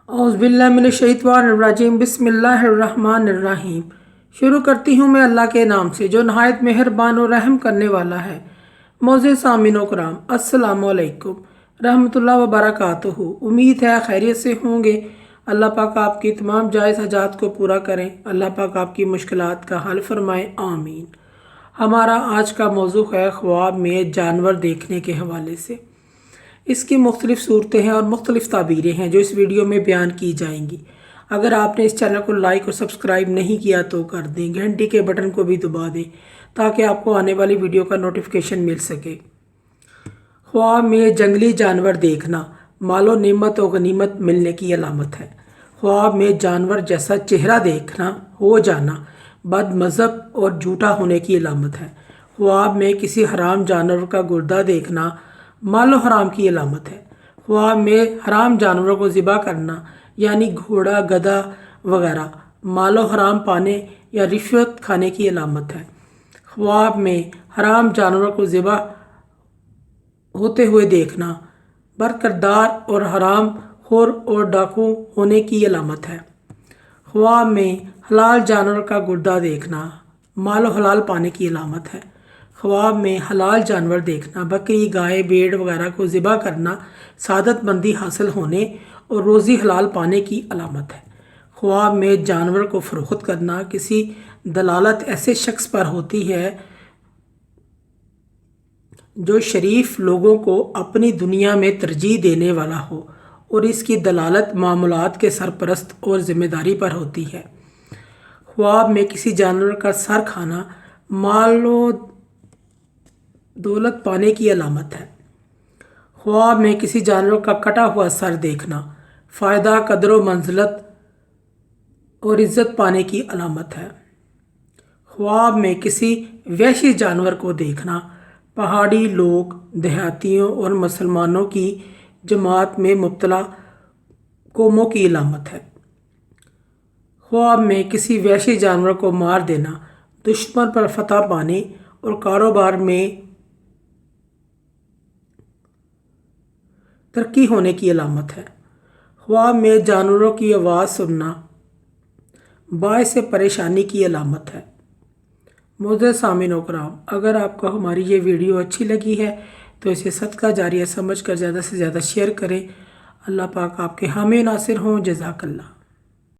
औज़ुबिल्लाहिमिनश्शैतानिर्रजीम बिस्मिल्लाहिर्रहमानिर्रहीम। शुरू करती हूँ मैं अल्लाह के नाम से जो नहायत मेहरबान और रहम करने वाला है। मोअज़्ज़िज़ सामीन कराम, अस्सलामु अलैकुम रहमतुल्लाहि व बरकातुहू। उम्मीद है खैरियत से होंगे। अल्लाह पाक आपकी तमाम जायज़ हाजात को पूरा करें। अल्लाह पाक आपकी मुश्किलात का हल फरमाएँ, आमीन। हमारा आज का मौजू है ख्वाब में जानवर देखने के हवाले से। इसकी मुख्तलिफ़ सूरतें हैं और मुख्तलिफ़ ताबीरें हैं जो इस वीडियो में बयान की जाएंगी। अगर आपने इस चैनल को लाइक और सब्सक्राइब नहीं किया तो कर दें, घंटी के बटन को भी दबा दें ताकि आपको आने वाली वीडियो का नोटिफिकेशन मिल सके। ख्वाब में जंगली जानवर देखना मालो नेमत और गनीमत मिलने की अलामत है। ख्वाब में जानवर जैसा चेहरा देखना हो जाना बद मज़हब और झूठा होने की अलामत है। ख्वाब में किसी हराम जानवर का गुर्दा देखना मालो हराम की अलामत है। ख्वाब में हराम जानवरों को ज़िबा करना यानी घोड़ा, गधा वगैरह मालो हराम पाने या रिश्वत खाने की अलामत है। ख्वाब में हराम जानवरों को ज़िबा होते हुए देखना बरकरदार और हराम खोर और डाकू होने की अलामत है। ख्वाब में हलाल जानवर का गुर्दा देखना मालो हलाल पाने की अलामत है। ख्वाब में हलाल जानवर देखना बकरी, गाय, भेड़ वगैरह को ज़िबा करना सादतमंदी हासिल होने और रोज़ी हलाल पाने की अलामत है। ख्वाब में जानवर को फ़रोख्त करना किसी दलालत ऐसे शख्स पर होती है जो शरीफ लोगों को अपनी दुनिया में तरजीह देने वाला हो और इसकी दलालत मामूलात के सरपरस्त और ज़िम्मेदारी पर होती है। ख्वाब में किसी जानवर का सर खाना मालो दौलत पाने की अलामत है। ख्वाब में किसी जानवर का कटा हुआ सर देखना फ़ायदा, कदर मंजिलत और इज़्ज़त पाने की अलामत है। ख्वाब में किसी वहशी जानवर को देखना पहाड़ी लोग, देहातियों और मुसलमानों की जमात में मुब्तला कौमों की अलामत है। ख्वाब में किसी वहशी जानवर को मार देना दुश्मन पर फतह पाने और कारोबार में तरक्की होने की अलामत है। ख्वाब में जानवरों की आवाज़ सुनना बाइस परेशानी की अलामत है। मोअज़्ज़िज़ सामीन कराम, अगर आपको हमारी ये वीडियो अच्छी लगी है तो इसे सदका जारिया समझकर ज़्यादा से ज़्यादा शेयर करें। अल्लाह पाक आपके हामी नासिर हों। जज़ाकल्लाह।